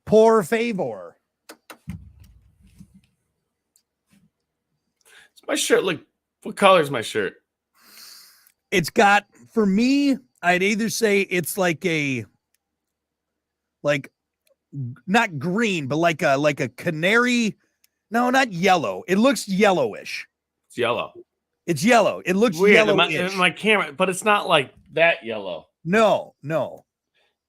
Por favor. It's my shirt. Look, what color is my shirt? It's got, for me, I'd either say it's like not green, but like a canary. No, not yellow. It looks yellowish. It's yellow. It's yellow. It looks Weird. yellowish. My camera, but it's not like that yellow. No.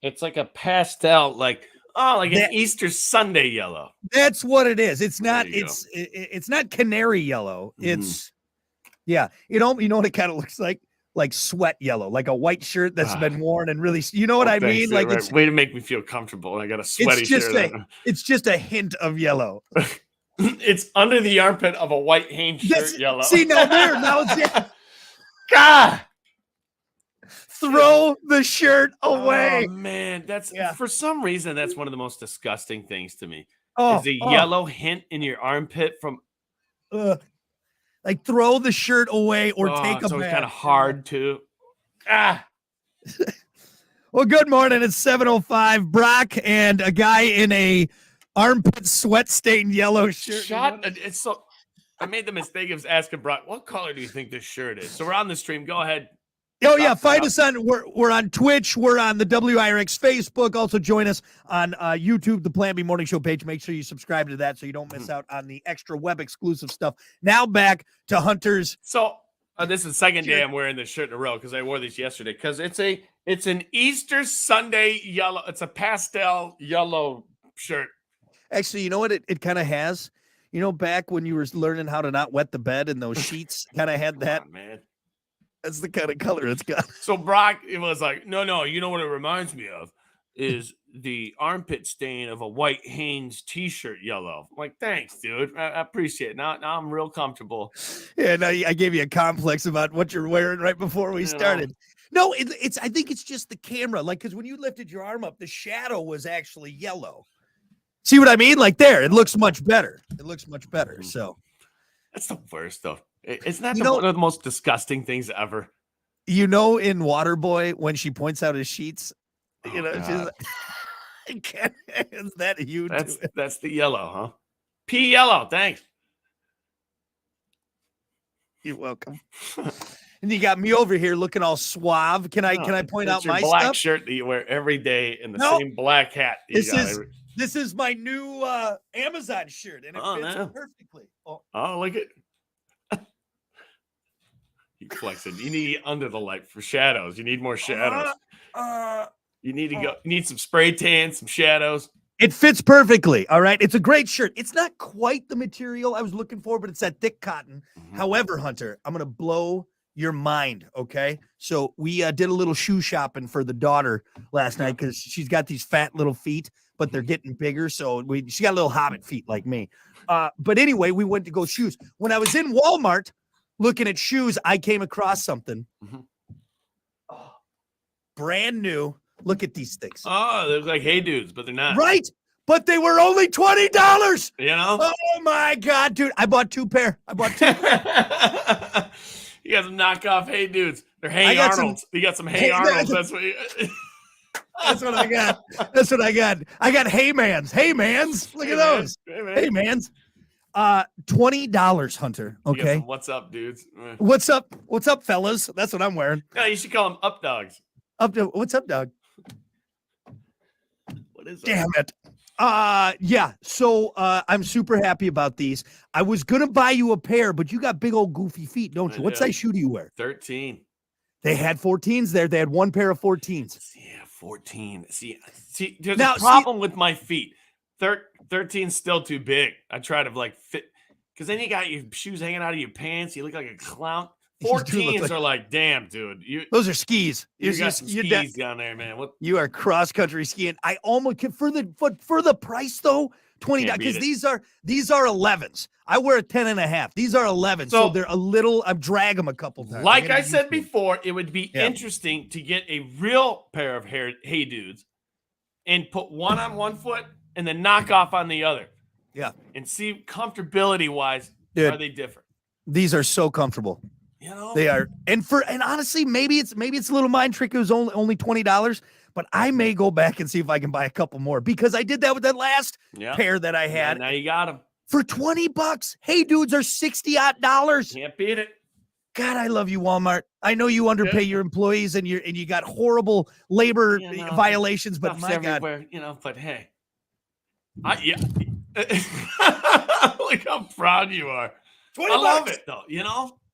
It's like a pastel, like an Easter Sunday yellow. That's what it is. It's not. It's not canary yellow. It's You know what it kind of looks like sweat yellow, like a white shirt that's been worn and really. You know what I mean? Like right. It's way to make me feel comfortable. I got a sweaty shirt. It's just a hint of yellow. It's under the armpit of a white Hanes shirt yellow. See, now it's God. Throw the shirt away. Oh, man, for some reason that's one of the most disgusting things to me. Is a yellow hint in your armpit from like throw the shirt away or take a bath. So it's kind of hard too. Well, good morning. It's 7:05. Brock and a guy in a armpit sweat stained yellow shirt. I made the mistake of asking Brock, what color do you think this shirt is? So we're on the stream. Go ahead. Oh yeah, find us on. We're on Twitch. We're on the WIRX Facebook. Also join us on YouTube, the Plan B Morning Show page. Make sure you subscribe to that so you don't miss out on the extra web exclusive stuff. Now back to Hunter's. So this is the second day I'm wearing this shirt in a row because I wore this yesterday because it's an Easter Sunday yellow. It's a pastel yellow shirt. Actually, you know what it kind of has? You know, back when you were learning how to not wet the bed and those sheets kind of had that. On, man. That's the kind of color it's got. So Brock, it was like, no. You know what it reminds me of is the armpit stain of a white Hanes T-shirt yellow. I'm like, thanks, dude. I appreciate it. Now I'm real comfortable. Yeah, no, I gave you a complex about what you're wearing right before we started. No, it's. I think it's just the camera. Like, because when you lifted your arm up, the shadow was actually yellow. See what I mean? Like there, it looks much better. So that's the worst, though. It's not one of the most disgusting things ever. You know, in Waterboy, when she points out his sheets, she's like, I can't. Is that you? That's the yellow, huh? P yellow. Thanks. You're welcome. And you got me over here looking all suave. Can I point out my black stuff? Shirt that you wear every day and the same black hat. This is my new Amazon shirt, and it fits perfectly. Look at. You flexing. You need under the light for shadows. You need more shadows. You need to go. You need some spray tan, some shadows. It fits perfectly. All right. It's a great shirt. It's not quite the material I was looking for, but it's that thick cotton. Mm-hmm. However, Hunter, I'm going to blow your mind. Okay. So we did a little shoe shopping for the daughter last night because she's got these fat little feet, but they're getting bigger. So she got little hobbit feet like me. But anyway, we went to go shoes. When I was in Walmart, looking at shoes, I came across something. Mm-hmm. Brand new. Look at these things. Oh, they look like Hey Dudes, but they're not. Right. But they were only $20. You know? Oh, my God, dude. I bought two pair. You got some knockoff Hey Dudes. They're Hey Arnolds. You got some Hey Arnolds. That's what I got. That's what I got. I got Hey Mans. Hey Mans. Look at those. Hey Mans. $20, Hunter. Okay. What's up, dudes? What's up? What's up, fellas? That's what I'm wearing. Yeah, you should call them up dogs. What's up, dog? What is that? Damn it. Yeah. So I'm super happy about these. I was gonna buy you a pair, but you got big old goofy feet, don't you? What size shoe do you wear? 13. They had 14s there. They had one pair of 14s. Yeah, 14. See, there's a problem with my feet. 13's still too big. I try to fit because then you got your shoes hanging out of your pants. You look like a clown. 14s are like, damn, dude. Those are skis. You got some skis down there, man. What? You are cross country skiing. I almost for the price though, $20 because these are 11s. I wear a 10.5. These are 11s, so they're a little. I'm drag them a couple times. Like I said before, it would be interesting to get a real pair of Hey Dudes and put one on one foot and then knock off on the other. Yeah, and see comfortability wise, are they different? These are so comfortable. You know? They are, and honestly, maybe it's a little mind trick. It was only $20, but I may go back and see if I can buy a couple more because I did that with that last pair that I had. Now you got them for $20. Hey, dudes are $60 Can't beat it. God, I love you, Walmart. I know you underpay your employees and you got horrible labor violations, but my God, But hey, look how proud you are. $20. I love it though.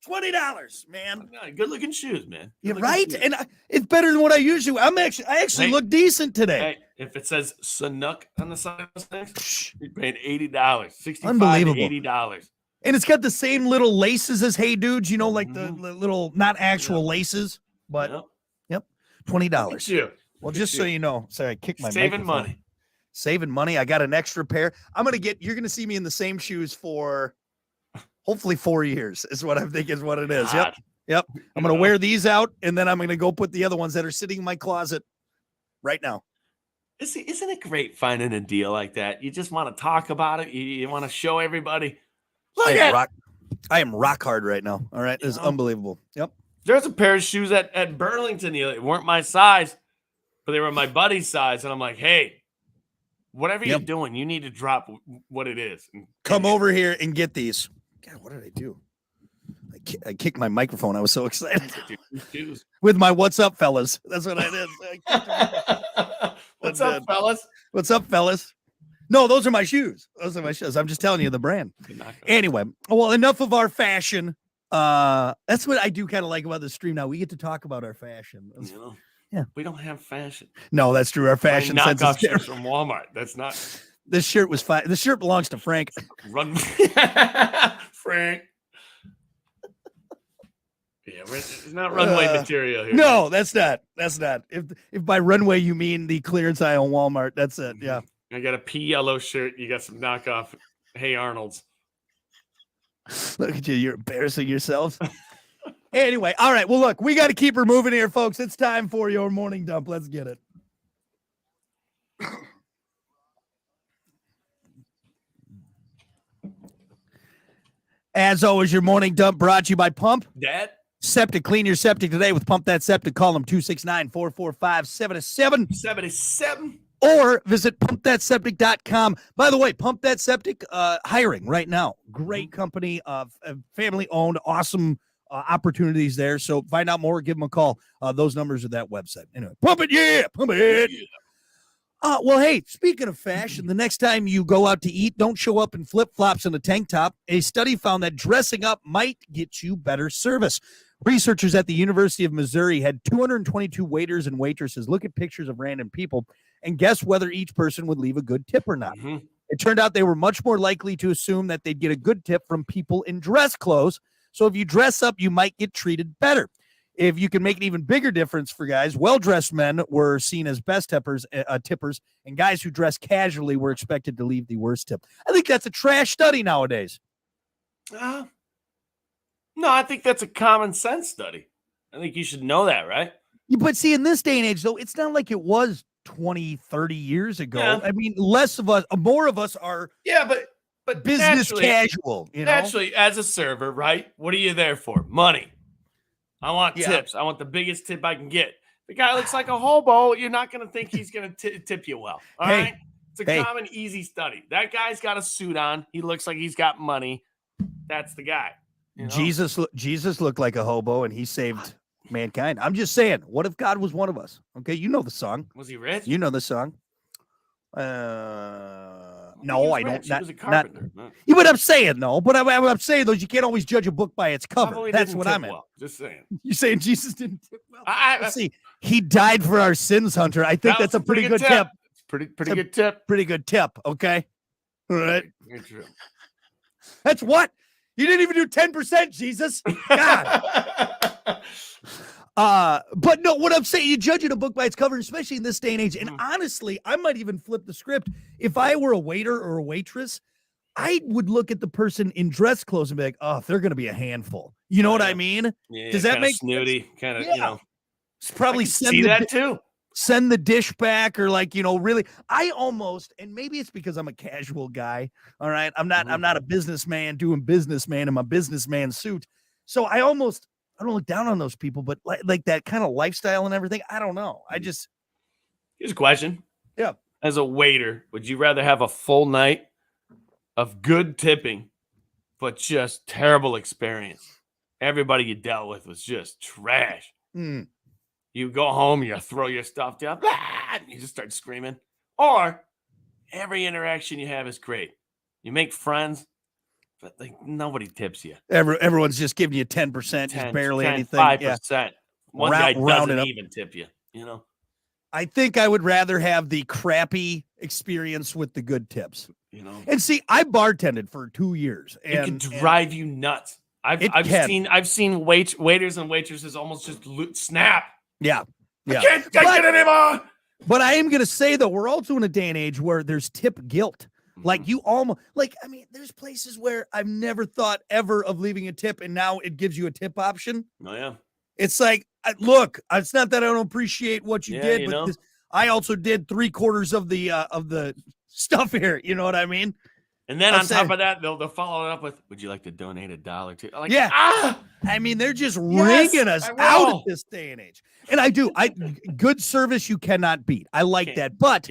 $20, man. Good looking shoes, man. You're right, and it's better than what I usually. I actually look decent today. Hey, if it says Sanuk on the side of those things, you're paying $80, $65 Unbelievable. to $80. And it's got the same little laces as Hey Dudes, like the little, not actual laces, but $20. Well, just so you know, sorry, I kicked my saving money. Saving money. I got an extra pair. You're going to see me in the same shoes for hopefully 4 years is what I think is what it is. God. Yep. I'm going to wear these out and then I'm going to go put the other ones that are sitting in my closet right now. Isn't it great finding a deal like that? You just want to talk about it. You want to show everybody. I am rock hard right now. All right. This is unbelievable. Yep. There's a pair of shoes at Burlington. They weren't my size, but they were my buddy's size. And I'm like, hey, whatever you're doing, you need to drop what it is. Come over here and get these. God, what did I do? I kicked my microphone. I was so excited. With my "What's up, fellas?" That's what I did. What's up, fellas? What's up, fellas? No, those are my shoes. Those are my shoes. I'm just telling you the brand. Anyway, well, enough of our fashion. That's what I do kind of like about the stream. Now we get to talk about our fashion. Yeah, we don't have fashion. No, that's true. Our fashion sense is shirts from Walmart. That's not. This shirt was fine. The shirt belongs to Frank. Frank. Yeah, it's not runway material here. No, that's not. That's not. If by runway you mean the clearance aisle Walmart, that's it. Yeah. I got a pea yellow shirt. You got some knockoff Hey Arnold's. Look at you. You're embarrassing yourselves. Anyway, all right. Well, look, we got to keep her moving here, folks. It's time for your morning dump. Let's get it. As always, your morning dump brought to you by Pump. Dad? Septic. Clean your septic today with Pump That Septic. Call them 269-445-77. 77. Or visit pumpthatseptic.com. By the way, Pump That Septic hiring right now. Great company, family-owned, awesome opportunities there. So find out more, give them a call. Those numbers are that website. Anyway, pump it, yeah, pump it. Yeah. Well, hey, speaking of fashion, the next time you go out to eat, don't show up in flip-flops and a tank top. A study found that dressing up might get you better service. Researchers at the University of Missouri had 222 waiters and waitresses look at pictures of random people and guess whether each person would leave a good tip or not. Mm-hmm. It turned out they were much more likely to assume that they'd get a good tip from people in dress clothes. So if you dress up, you might get treated better. If you can make an even bigger difference for guys, well-dressed men were seen as best tippers, and guys who dress casually were expected to leave the worst tip. I think that's a trash study nowadays. No, I think that's a common sense study. I think you should know that, right? But see, in this day and age, though, it's not like it was 20, 30 years ago. Yeah. I mean, more of us are but business casual. Naturally, as a server, right? What are you there for? Money. I want tips. I want the biggest tip I can get. The guy looks like a hobo. You're not going to think he's going to tip you well. All right? It's a common, easy study. That guy's got a suit on. He looks like he's got money. That's the guy. Jesus looked like a hobo, and he saved mankind. I'm just saying, what if God was one of us? Okay, you know the song. Was he rich? You know the song. No, I don't. He was a carpenter. Yeah, but I'm saying no. But I'm saying those. You can't always judge a book by its cover. That's what I meant. Well. Just saying. You're saying Jesus didn't tip well? Let's see. He died for our sins, Hunter. I think that's a pretty good tip. Pretty good tip. Pretty good tip. Okay. All right. Very true. That's what? You didn't even do 10%, Jesus. God. But no, what I'm saying, you judge a book by its cover, especially in this day and age. And honestly, I might even flip the script. If I were a waiter or a waitress, I would look at the person in dress clothes and be like, oh, they're going to be a handful. You know what I mean? Yeah, does that make snooty? Kind of, It's probably see that too. Send the dish back or really. I almost, and maybe it's because I'm a casual guy. All right. I'm not a businessman doing businessman in my businessman suit. So I don't look down on those people, but like that kind of lifestyle and everything. I don't know. Here's a question. Yeah. As a waiter, would you rather have a full night of good tipping, but just terrible experience? Everybody you dealt with was just trash. Mm. You go home, you throw your stuff down, blah, and you just start screaming. Or every interaction you have is great. You make friends, but like nobody tips you. Everyone's just giving you 10%, just barely 10, anything. 5%. Yeah. One guy doesn't even tip you, you know? I think I would rather have the crappy experience with the good tips. You know? And see, I bartended for 2 years. And, it can drive you nuts. I've seen waiters and waitresses almost just snap. Yeah. I can't take it anymore. But I am going to say, though, we're also in a day and age where there's tip guilt. Like you almost there's places where I've never thought ever of leaving a tip, and now it gives you a tip option. Oh, yeah. It's like, look, it's not that I don't appreciate what you did, but I also did 3/4 of the stuff here. You know what I mean? And then on top of that, they'll follow it up with, "Would you like to donate $1 to?" Like, I mean, they're just ringing us out at this day and age. And good service you cannot beat. I like that, but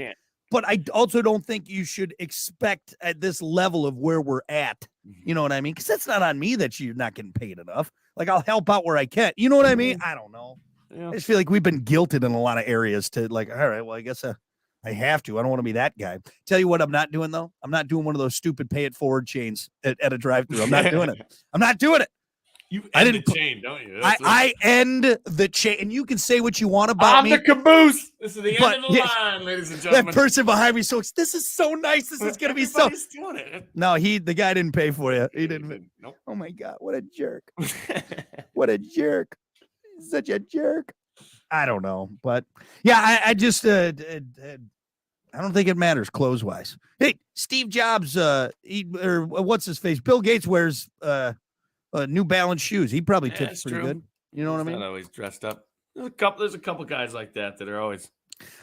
I also don't think you should expect at this level of where we're at. You know what I mean? Because that's not on me that you're not getting paid enough. Like, I'll help out where I can. You know what I mean? I don't know. Yeah. I just feel like we've been guilted in a lot of areas to like, all right, well, I guess I have to. I don't want to be that guy. Tell you what I'm not doing, though. I'm not doing one of those stupid pay it forward chains at a drive-thru. I'm not doing it. I'm not doing it. You end the chain, don't you? I end the chain. And you can say what you want about me. I'm the caboose. This is the end of the line, ladies and gentlemen. That person behind me, this is so nice. This is going to be so. Doing it. No, the guy didn't pay for you. He didn't. Nope. Oh, my God. What a jerk. What a jerk. Such a jerk. I don't know. But, yeah, I just I don't think it matters clothes-wise. Hey, Steve Jobs, what's his face? Bill Gates wears New Balance shoes. He probably tips pretty good. You know what I mean? Not always dressed up. There's a couple guys like that are always.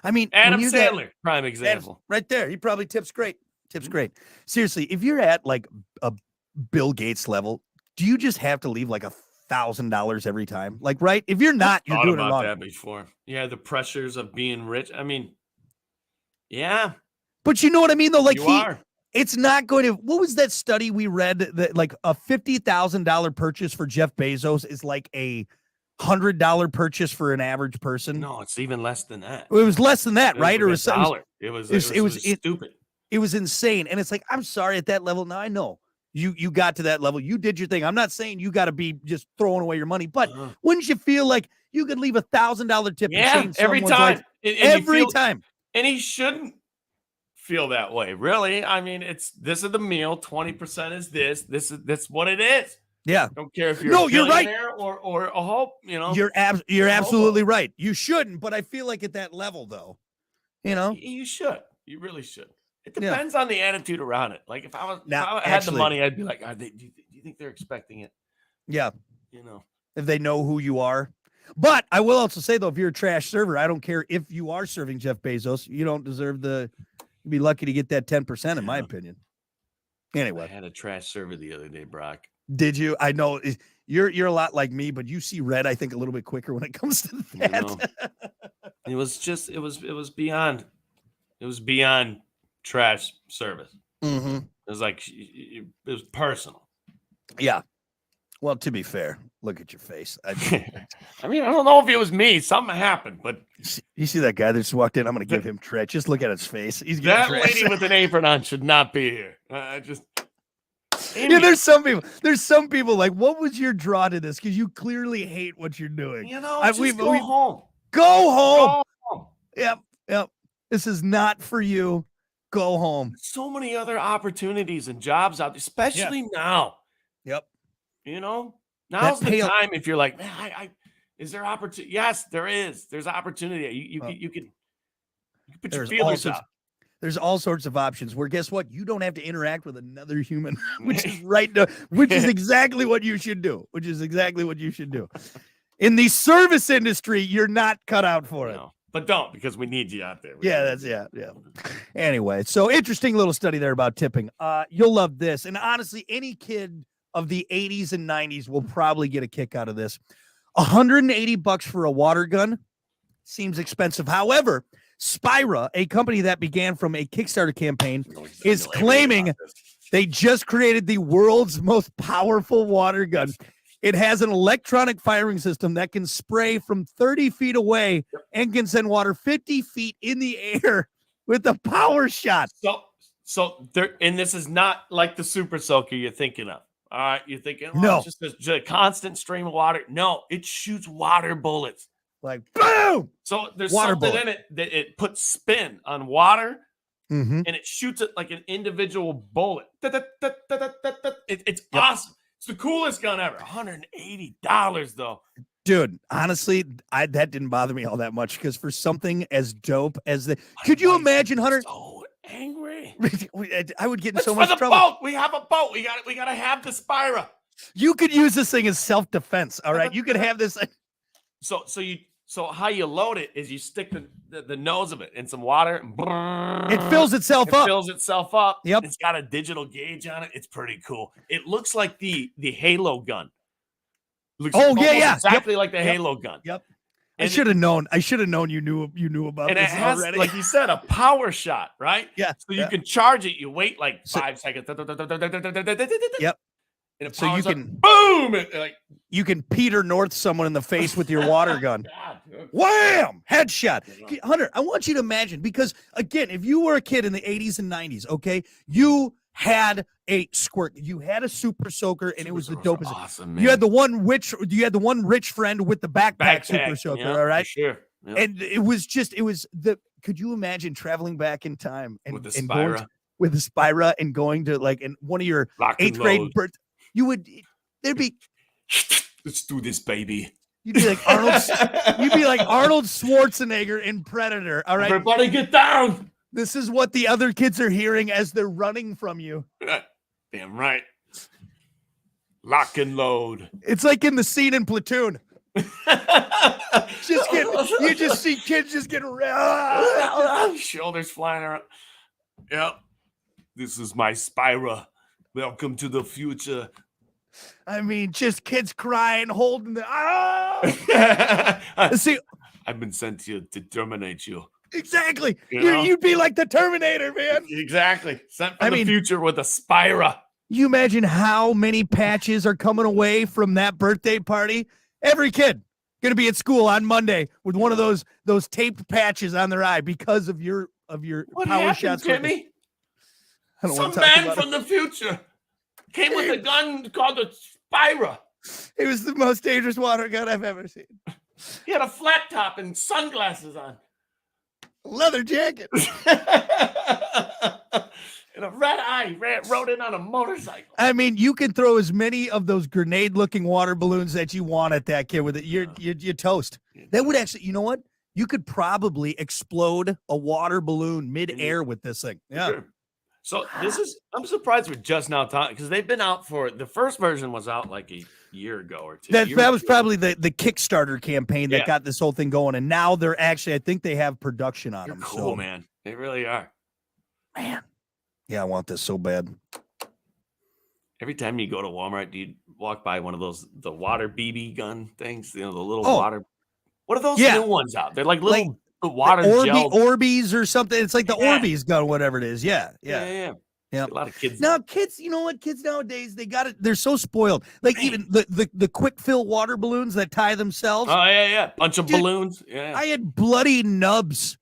I mean, Adam Sandler, prime example. Right there. He probably tips great. Great. Seriously, if you're at like a Bill Gates level, do you just have to leave like $1,000 every time? Like, right? If you're not, you're doing it wrong. That before. Yeah, the pressures of being rich. I mean, yeah. But you know what I mean, though? Like, are. It's not going to. What was that study we read that like a $50,000 purchase for Jeff Bezos is like a $100 purchase for an average person? No, it's even less than that. It was less than that, right? It was stupid. It was insane, and it's like, I'm sorry, at that level. Now I know you got to that level. You did your thing. I'm not saying you got to be just throwing away your money, but wouldn't you feel like you could leave $1,000 tip? Yeah, every time. Every time, and he shouldn't feel that way, really. I mean, this is the meal. 20% is this. That's what it is. Yeah. Don't care if you're you're right. or a hope. You know, you're absolutely right. You shouldn't, but I feel like at that level, though, you should. You really should. It depends on the attitude around it. Like if I had the money, I'd be like, do you think they're expecting it? Yeah. If they know who you are. But I will also say, though, if you're a trash server, I don't care if you are serving Jeff Bezos. You don't deserve you'd be lucky to get that 10%, in my opinion. Anyway. I had a trash server the other day, Brock. Did you? I know you're a lot like me, but you see red, I think, a little bit quicker when it comes to that. It was beyond trash service. Mm-hmm. It was like it was personal. Yeah. Well, to be fair, look at your face. I mean, I don't know if it was me. Something happened, but you see that guy that just walked in? I'm going to give him trash. Just look at his face. He's that lady with an apron on should not be here. There's some people like, what was your draw to this? Because you clearly hate what you're doing. Go home. Go home. Yep. This is not for you. Go home. So many other opportunities and jobs out there, especially now. Yep. Now's the time. If you're like, man, is there opportunity? Yes, there is. There's opportunity. You can put your feelers out. There's all sorts of options where, guess what? You don't have to interact with another human, which is exactly what you should do. In the service industry, you're not cut out for it. But don't, because we need you out there. Yeah. Anyway, so interesting little study there about tipping. You'll love this. And honestly, any kid of the 80s and 90s will probably get a kick out of this. $180 for a water gun seems expensive. However, Spira, a company that began from a Kickstarter campaign, I know is everything claiming about this. they just created the world's most powerful water gun. It has an electronic firing system that can spray from 30 feet away and can send water 50 feet in the air with a power shot. So there, and this is not like the Super Soaker you're thinking of. All right, you're thinking, No. it's just a constant stream of water. No, it shoots water bullets. Like, boom! So there's Water something bullet. in it that it puts spin on water, Mm-hmm. and it shoots it like an individual bullet. It's awesome. It's the coolest gun ever. $180 though. Dude, honestly, that didn't bother me all that much because for something as dope as the, could you imagine, Hunter? So angry. I would get in It's so for much the trouble. boat. We have a boat. We got to have the Spira. You could use this thing as self-defense. All right, you could have this. So how you load it is you stick the nose of it in some water. And It fills itself up. Fills itself up. Yep. It's got a digital gauge on it. It's pretty cool. It looks like the Halo gun. Looks exactly like the Halo gun. Yep. And I should have known. I should have known you knew about and this it has, already. like you said, a power shot, right? Yeah. So you can charge it. You wait like 5 seconds. Yep. And it So you powers up. can Boom. It, like, you can Peter North someone in the face with your water gun. God, dude. Wham! Headshot. Hunter, I want you to imagine, because again, if you were a kid in the 80s and 90s, okay, you had a squirt, you had a Super Soaker, and it was the dopest. Awesome, man. You had the one rich friend with the backpack Super Soaker, yeah, all right? Sure. Yep. And could you imagine traveling back in time and With the and going Spira. with the Spira and going to like in one of your Lock and 8th grade load. birth, there'd be Let's do this, baby. you'd be like Arnold Schwarzenegger in Predator, all right? Everybody get down. This is what the other kids are hearing as they're running from you. Damn right. Lock and load. It's like in the scene in Platoon. You just see kids just getting Shoulders flying around. Yep. This is my Spira. Welcome to the future. I mean, just kids crying, holding the See, I've been sent here to terminate you. exactly. You know? You'd be like the Terminator, man. Exactly. Sent from the future with a Spira. You imagine how many patches are coming away from that birthday party? Every kid gonna be at school on Monday with one of those taped patches on their eye because of your What power happened, shots. Jimmy? I don't Some want to talk man about from the future came with a gun called a Spira. it. It was the most dangerous water gun I've ever seen. He had a flat top and sunglasses on. Leather jacket. And a red eye rode in on a motorcycle. I mean, you can throw as many of those grenade-looking water balloons that you want at that kid with it. You're toast. That would actually, you know what? You could probably explode a water balloon mid-air with this thing. Yeah. Sure. So I'm surprised we're just now talking because they've been out the first version was out like a year ago or two. That was probably the Kickstarter campaign that Yeah. got this whole thing going. And now they're actually, I think they have production on They're them. cool, So, man. They really are. man. Yeah, I want this so bad. Every time you go to Walmart, do you walk by one of the water BB gun things? You know, the little Oh. water. What are those Yeah. new ones out? They're like little water gel. Orbeez or something. It's like the Yeah. Orbeez gun, whatever it is. Yeah. Yeah. Yeah. A lot of kids. Now, kids, you know what? Kids nowadays, they got it. They're so spoiled. Like even the quick fill water balloons that tie themselves. Oh yeah. Bunch of Dude, balloons. Yeah. I had bloody nubs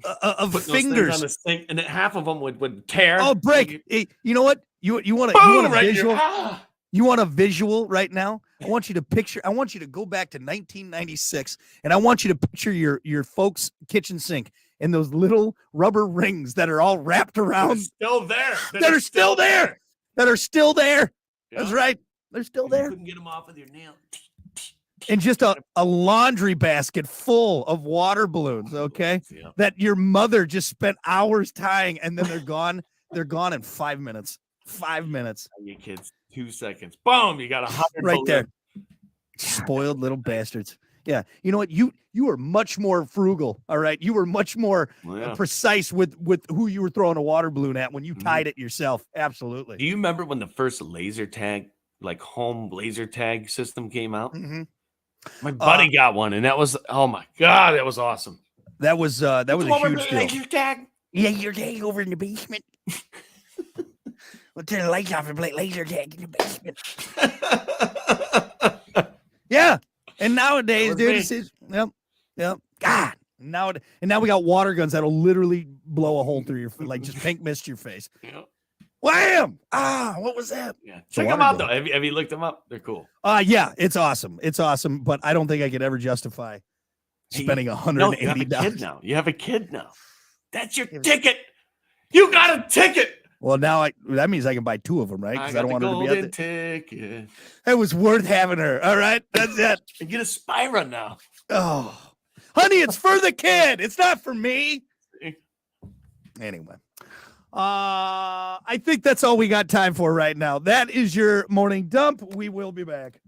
of Putting those things fingers. on the sink, and then half of them would tear. Oh, break. You know what? You want a Boom, right visual? here. You want a visual right now? I want you to picture. I want you to go back to 1996, and I want you to picture your folks' kitchen sink and those little rubber rings that are all wrapped They're around. still there. That are still there. That are still there. That's Yeah. right. They're still You there. couldn't get them off with your nail. And just a laundry basket full of water balloons. Okay, Yeah. that your mother just spent hours tying, and then they're gone. They're gone in 5 minutes. 5 minutes. You kids, 2 seconds. Boom! You got 100 Right balloons. there. Spoiled little bastards. Yeah. You know what? You were much more frugal. All right. You were much more Well, yeah. precise with who you were throwing a water balloon at when you Mhm. tied it yourself. Absolutely. Do you remember when the first laser tag, like home laser tag system came out? Mhm. My buddy got one, and that was, oh my God, that was awesome. That was a huge deal. Laser tag. Laser tag over in the basement. We'll turn the lights off and play laser tag in the basement. Yeah. And nowadays, dude, it's yep. God. Now we got water guns that'll literally blow a hole through your like just pink mist your face. Yep. Wham! What was that? Yeah. Check them out though. Have you looked them up? They're cool. Yeah, it's awesome. It's awesome, but I don't think I could ever justify spending $180. You have a kid now. You have a kid now. That's your ticket. You got a ticket. Well, now that means I can buy 2 of them, right? Because I don't want her to be at the ticket. It was worth having her. All right, that's it. And get a Spyra now. Oh, honey, it's for the kid. It's not for me. Anyway, I think that's all we got time for right now. That is your morning dump. We will be back.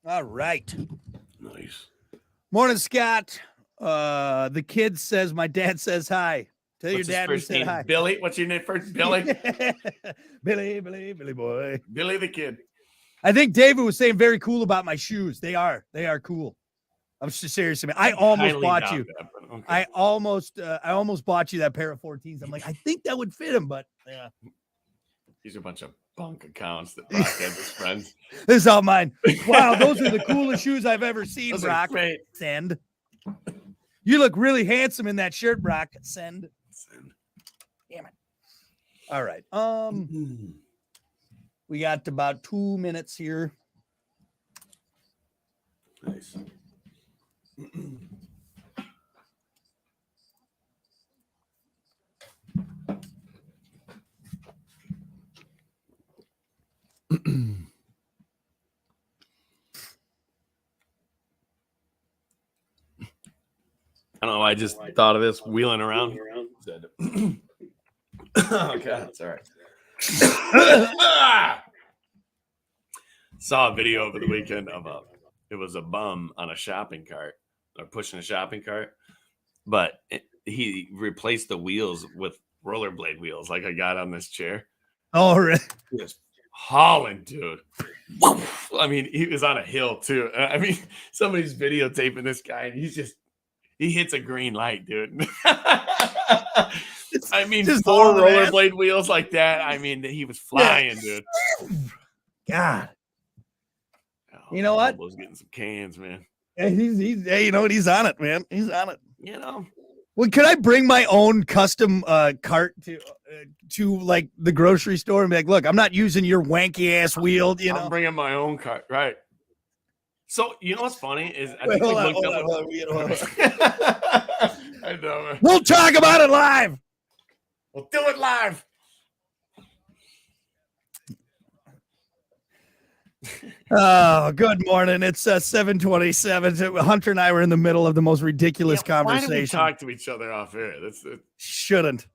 All right. Nice. Morning, Scott. The kid says my dad says hi. Tell your dad we said hi. Billy. What's your name first? Billy? Billy boy. Billy the kid. I think David was saying very cool about my shoes. They are cool. I'm serious, man. I almost bought you. Okay. I almost bought you that pair of 14s. I'm like, I think that would fit him, but yeah. These are a bunch of bunk accounts that Brock had his friends. This is all mine. Wow, those are the coolest shoes I've ever seen, Those Brock. Great. Send. You look really handsome in that shirt, Brock. Send. Damn it. All right. We got about 2 minutes here. Nice. I don't know. I just thought of this wheeling around. Oh, God. It's all right. Saw a video over the weekend of it was a bum on a shopping cart or pushing a shopping cart, but he replaced the wheels with rollerblade wheels like I got on this chair. Oh, really? Just hauling, dude. I mean, he was on a hill too. I mean, somebody's videotaping this guy and he hits a green light, dude. I mean, 4 rollerblade wheels like that. I mean, he was flying, dude. God. Oh, you know what? Was getting some cans, man. Hey, hey, you know what? He's on it, man. He's on it. You know. Well, could I bring my own custom cart to like the grocery store and be like, look, I'm not using your wanky ass wheel. You know, I'm bringing my own cart, right? So you know what's funny is I think we looked up. I know. Man. We'll talk about it live. We'll do it live. Oh, good morning. It's 7:27. Hunter and I were in the middle of the most ridiculous conversation. Why did we talk to each other off air? Shouldn't.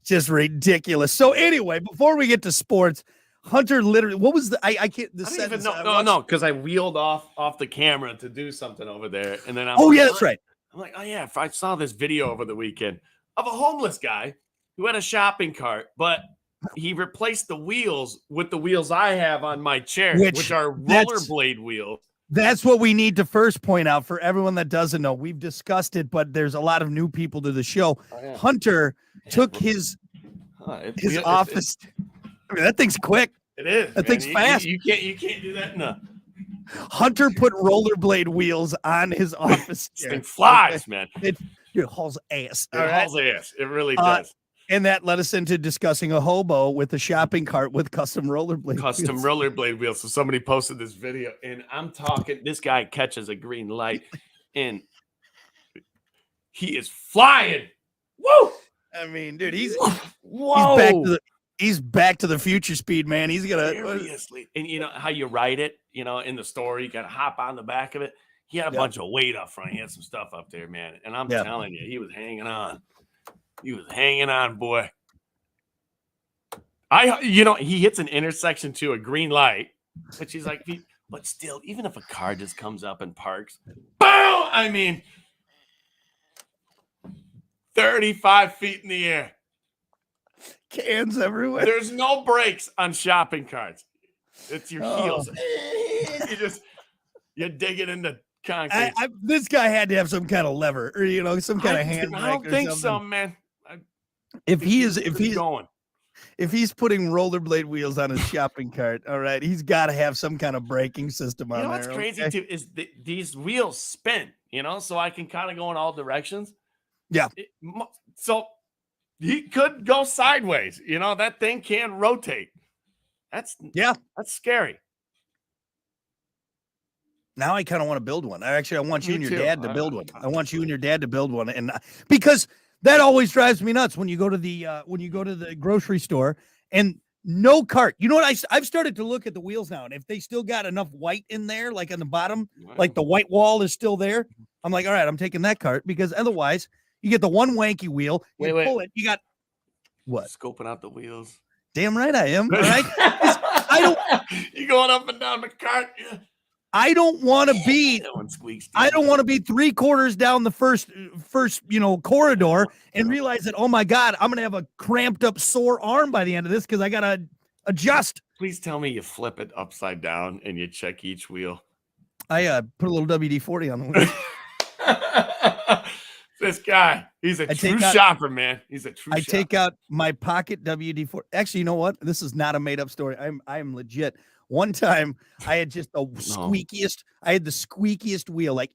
Just ridiculous. So anyway, before we get to sports, Hunter literally, what was the? I can't. The sentence. No, because I wheeled off the camera to do something over there, and then that's right. I'm like, oh yeah, if I saw this video over the weekend of a homeless guy who had a shopping cart, but he replaced the wheels with the wheels I have on my chair, which are rollerblade wheels. That's what we need to first point out for everyone that doesn't know. We've discussed it, but there's a lot of new people to the show. Oh, yeah. Hunter took his office. I mean, that thing's quick. It is. That thing's fast. You can't do that. No. Hunter put rollerblade wheels on his office. This thing flies, man. It hauls ass. It hauls ass. It really does. And that led us into discussing a hobo with a shopping cart with custom rollerblade wheels. So somebody posted this video, and I'm talking. This guy catches a green light, and he is flying. Woo! I mean, dude, he's whoa. He's back to the future speed, man. He's gonna seriously. And you know how you ride it, you know, in the store, you gotta hop on the back of it. He had a bunch of weight up front. He had some stuff up there, man. And I'm telling you, he was hanging on. He was hanging on, boy. He hits an intersection to a green light, which he's like, but still, even if a car just comes up and parks, boom! I mean, 35 feet in the air. Cans everywhere. There's no brakes on shopping carts. It's your heels. You dig it into concrete. This guy had to have some kind of lever or some kind of hand. I don't think so, man. If he's putting rollerblade wheels on his shopping cart, all right, he's got to have some kind of braking system on there. What's crazy too is these wheels spin, so I can kind of go in all directions. Yeah. So he could go sideways. That thing can rotate. That's scary. Now I kind of want to build one. I want you and your dad to build one. I want you and your dad to build one, and because that always drives me nuts when you go to the grocery store and no cart. You know what? I've started to look at the wheels now, and if they still got enough white in there, like on the bottom, like the white wall is still there, I'm like, all right, I'm taking that cart, because otherwise you get the one wanky wheel. You pull it. You got what? Scoping out the wheels. Damn right I am. All right. You going up and down the cart? Yeah. I don't want to be. I don't want to be 3/4 down the first corridor and realize that, oh my God, I'm gonna have a cramped up sore arm by the end of this because I gotta adjust. Please tell me you flip it upside down and you check each wheel. I put a little WD-40 on the wheel. This guy, he's a true shopper, man. He's a true shopper. I take out my pocket WD-40. Actually, you know what? This is not a made up story. I'm legit. One time I had just the squeakiest. I had the squeakiest wheel. Like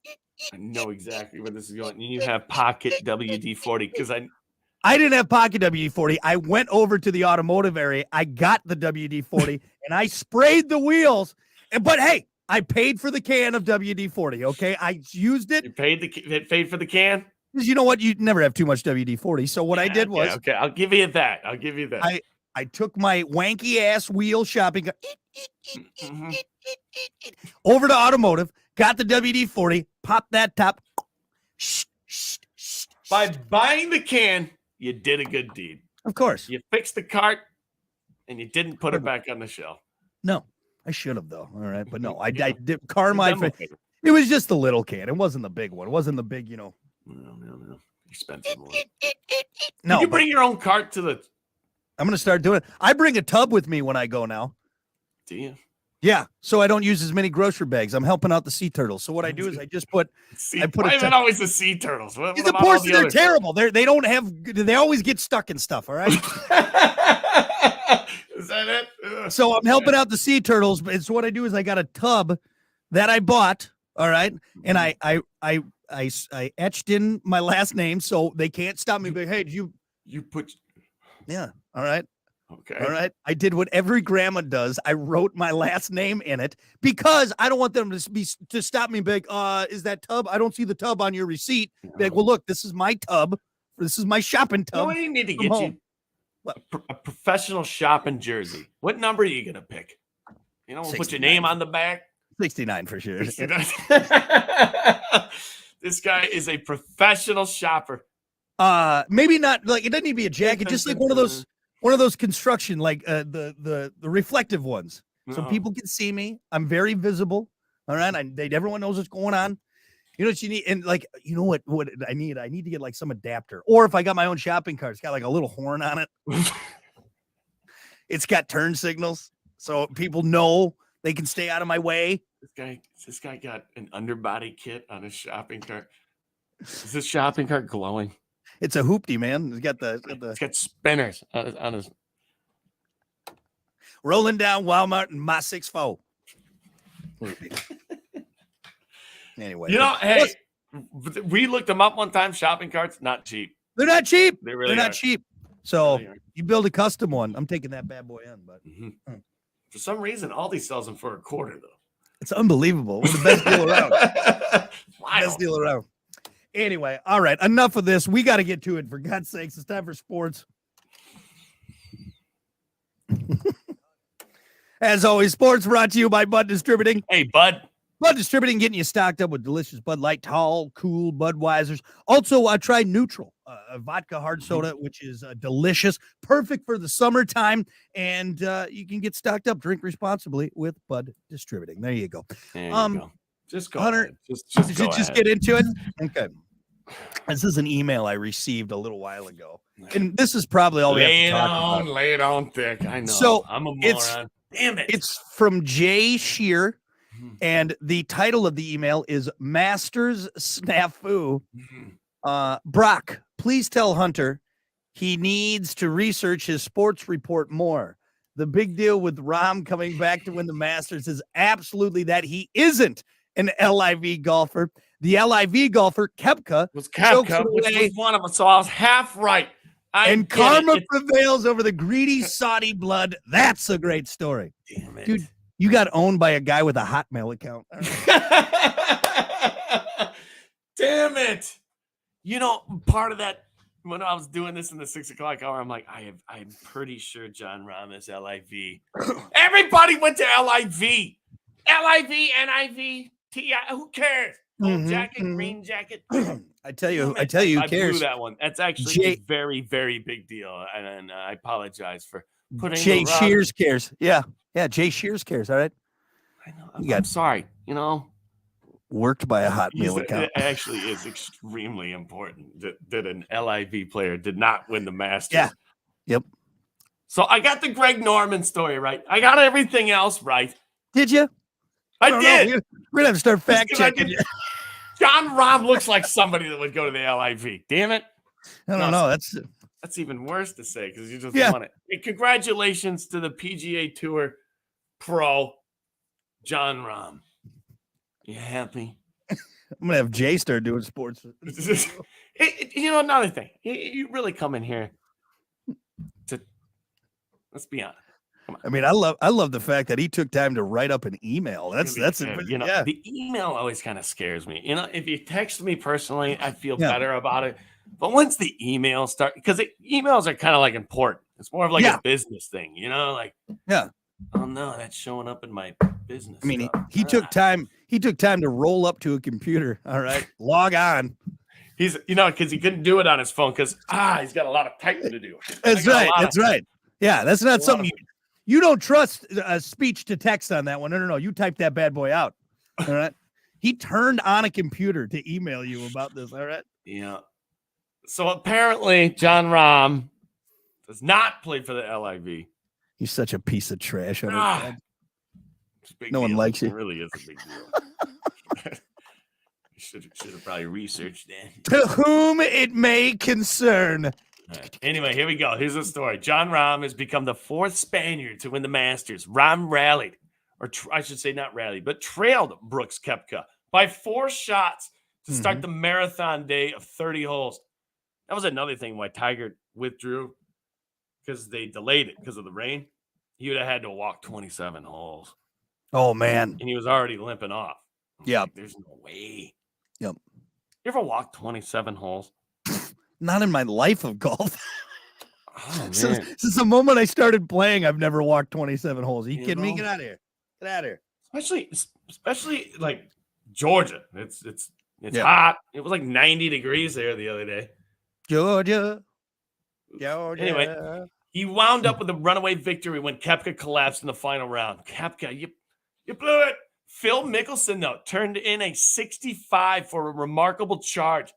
I know exactly where this is going. You have pocket WD-40 because I didn't have pocket WD-40. I went over to the automotive area. I got the WD-40 and I sprayed the wheels. But hey, I paid for the can of WD-40. Okay, I used it. You paid for the can. Because you know what? You never have too much WD-40. So what I did was okay. I'll give you that. I took my wanky ass wheel shopping over to automotive, got the WD-40, popped that top. By buying the can, you did a good deed. Of course. You fixed the cart and you didn't put it back on the shelf. No, I should have though. All right. But no, I did Carmine. It was just the little can. It wasn't the big one. It wasn't the big, No. Expensive one. No. You bring your own cart to the. I'm going to start doing it. I bring a tub with me when I go now. Do you? Yeah. So I don't use as many grocery bags. I'm helping out the sea turtles. So what I do is I just put. Why is it always the sea turtles? The portion, they're terrible. They don't have. They always get stuck in stuff. All right. Is that it? So I'm helping out the sea turtles. But it's what I do is I got a tub that I bought. All right. And I etched in my last name so they can't stop me. But hey, did you put? Yeah. All right. Okay. All right. I did what every grandma does. I wrote my last name in it because I don't want them to stop me. Be like, is that tub? I don't see the tub on your receipt. Be like, well, look, this is my tub. This is my shopping tub. You know what you need to get home. A professional shopping jersey. What number are you gonna pick? We'll put your name on the back. 69 for sure. 69. This guy is a professional shopper. Maybe not like it doesn't need to be a jacket, just like one of those construction, like the reflective ones, so people can see me. I'm very visible. All right, everyone knows what's going on. You know what you need, and like you know what I need. I need to get like some adapter, or if I got my own shopping cart, it's got like a little horn on it. It's got turn signals, so people know they can stay out of my way. This guy got an underbody kit on his shopping cart. Is this shopping cart glowing? It's a hoopty, man. It's got spinners on his. Rolling down Walmart and my 6'4". Anyway, hey, we looked them up one time. Shopping carts, not cheap. They're not cheap. They're not cheap. So you build a custom one. I'm taking that bad boy in, but for some reason, Aldi sells them for $25, though. It's unbelievable. We're the best deal around. Best deal around. Anyway, all right. Enough of this. We got to get to it. For God's sakes, it's time for sports. As always, sports brought to you by Bud Distributing. Hey, Bud. Bud Distributing, getting you stocked up with delicious Bud Light, tall, cool Budweisers. Also, try Neutral, a vodka hard soda, which is delicious, perfect for the summertime, and you can get stocked up. Drink responsibly with Bud Distributing. There you go. There you go. Just go Hunter, ahead. Just get into it. Okay. This is an email I received a little while ago. And this is probably all we have to talk about. Lay it on thick. I know. So I'm a moron. Damn it. It's from Jay Shear. And the title of the email is Masters Snafu. Brock, please tell Hunter he needs to research his sports report more. The big deal with Rahm coming back to win the Masters is absolutely that he isn't an LIV golfer. The LIV golfer, Koepka, was Koepka, which was one of them. So I was half right. And karma prevails over the greedy Saudi blood. That's a great story. Damn it. Dude, you got owned by a guy with a Hotmail account. Damn it. You know, part of that, when I was doing this in the 6 o'clock hour, I'm like, I'm pretty sure Jon Rahm is LIV. Everybody went to LIV. LIV, NIV, TI. Who cares? Gold jacket, green jacket. I tell you, who cares? I blew that one. That's actually a very, very big deal. And I apologize for putting Jay Shears cares. Yeah. Jay Shears cares. All right. I know. I'm sorry. You know, worked by a Hotmail account. It actually is extremely important that an LIV player did not win the Masters. Yeah. Yep. So I got the Greg Norman story right. I got everything else right. Did you? I did. We're gonna have to start fact checking you. Jon Rahm looks like somebody that would go to the LIV. Damn it. I don't know. That's even worse to say because you just won it. Hey, congratulations to the PGA Tour pro, Jon Rahm. You happy? I'm gonna have Jay start doing sports. You know, another thing. You really come in here to. Let's be honest. Come on. I mean, I love the fact that he took time to write up an email. That's you know, the email always kind of scares me. You know, if you text me personally, I feel better about it. But once the emails start, because emails are kind of like important. It's more of like a business thing, you know, like oh no, that's showing up in my business. I mean, he took time. He took time to roll up to a computer. All right, log on. He's, you know, because he couldn't do it on his phone because he's got a lot of typing to do. That's right. That's right. Yeah, that's not something you don't trust speech to text on that one. No. You type that bad boy out. All right. He turned on a computer to email you about this. All right. Yeah. So apparently, Jon Rahm does not play for the LIV. He's such a piece of trash. No one likes you. It really is a big deal. Should have probably researched that. To whom it may concern. Right. Anyway, here we go. Here's the story. Jon Rahm has become the fourth Spaniard to win the Masters. Rahm rallied, or I should say not rallied, but trailed Brooks Koepka by 4 shots to start the marathon day of 30 holes. That was another thing why Tiger withdrew, because they delayed it because of the rain. He would have had to walk 27 holes. Oh, man. And he was already limping off. Yeah. Like, there's no way. Yep. You ever walk 27 holes? Not in my life of golf. Oh, since the moment I started playing, I've never walked 27 holes. Are you kidding me? Get out of here. Get out of here. Especially like Georgia. It's hot. It was like 90 degrees there the other day. Georgia. Anyway, he wound up with a runaway victory when Koepka collapsed in the final round. Koepka, you blew it. Phil Mickelson, though, turned in a 65 for a remarkable charge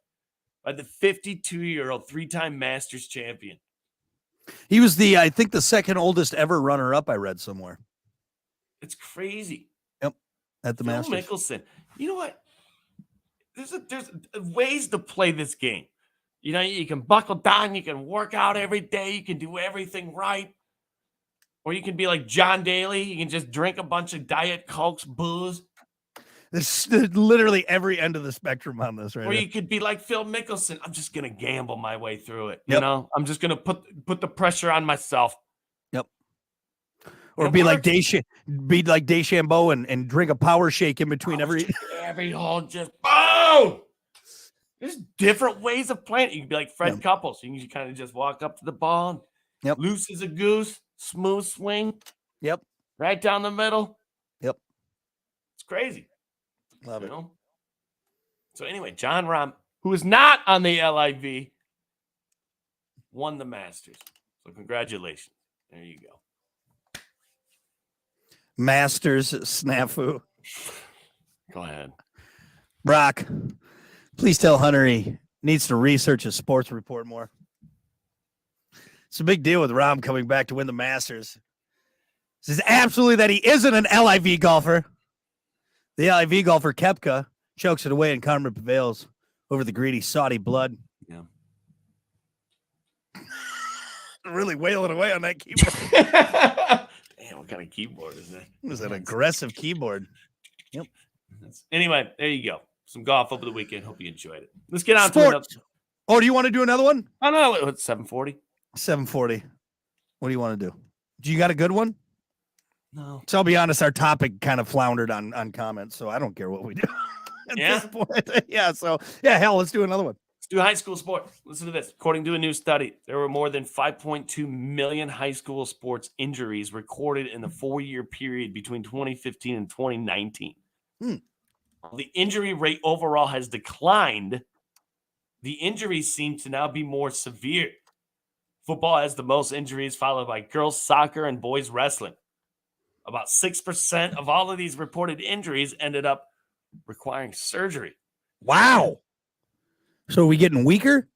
by the 52-year-old 3-time Masters champion. He was I think the second oldest ever runner-up, I read somewhere. It's crazy. Yep, at the Phil Masters. Mickelson. You know what? There's ways to play this game. You know, you can buckle down, you can work out every day, you can do everything right. Or you can be like John Daly, you can just drink a bunch of Diet Cokes, booze. There's literally every end of the spectrum on this, right? Or you could be like Phil Mickelson. I'm just gonna gamble my way through it. You know, I'm just gonna put the pressure on myself. Yep. Or be like DeChambeau and drink a power shake in between every hole. Just boom. There's different ways of playing it. You can be like Fred Couples. You can kind of just walk up to the ball and loose as a goose, smooth swing. Yep. Right down the middle. Yep. It's crazy. Love it. So anyway, Jon Rahm, who is not on the LIV, won the Masters. So congratulations. There you go. Masters snafu. Go ahead. Brock, please tell Hunter he Needs to research his sports report more. It's a big deal with Rahm coming back to win the Masters. This is absolutely that he isn't an LIV golfer. The LIV golfer Koepka chokes it away and Karma prevails over the greedy Saudi blood. Yeah. Really wailing away on that keyboard. Damn, what kind of keyboard is that? It was an aggressive keyboard. Yep. Anyway, there you go. Some golf over the weekend. Hope you enjoyed it. Let's get on to Sports. another. Oh, do you want to do another one? Oh, no, it's 7:40. 7:40. What do you want to do? Do you got a good one? No. So I'll be honest, our topic kind of floundered on comments, so I don't care what we do at Yeah? this point. Yeah, so yeah, hell, let's do another one. Let's do high school sports. Listen to this. According to a new study, there were more than 5.2 million high school sports injuries recorded in the 4-year period between 2015 and 2019. While the injury rate overall has declined, the injuries seem to now be more severe. Football has the most injuries, followed by girls soccer and boys wrestling. About 6% of all of these reported injuries ended up requiring surgery. Wow. So are we getting weaker?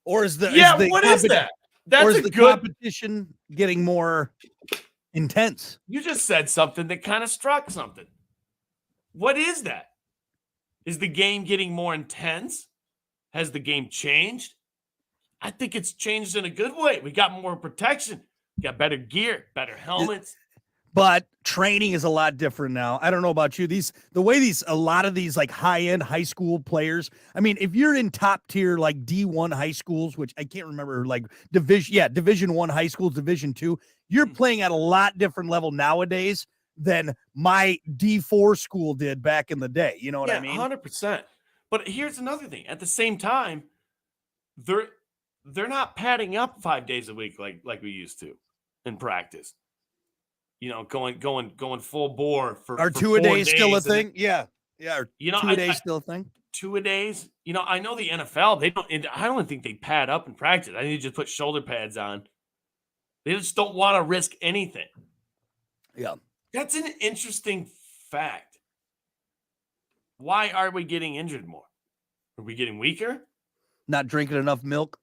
Or is the what is that? That's or is a the good. competition getting more intense? You just said something that kind of struck something. What is that? Is the game getting more intense? Has the game changed? I think it's changed in a good way. We got more protection. We got better gear, better helmets. But training is a lot different now. I don't know about you. A lot of these like high-end high school players. I mean, if you're in top tier like D1 high schools, which I can't remember, like Division 1 high schools, Division 2, you're playing at a lot different level nowadays than my D4 school did back in the day. You know what I mean? 100%. But here's another thing. At the same time, they're not padding up 5 days a week like we used to in practice. You know, going full bore for Are for 2-a-days still a days and thing? Yeah. Are You know, 2-a-days still a thing? 2-a-days. You know, I know the NFL. I don't think they pad up in practice. I think they just put shoulder pads on. They just don't want to risk anything. Yeah. That's an interesting fact. Why are we getting injured more? Are we getting weaker? Not drinking enough milk.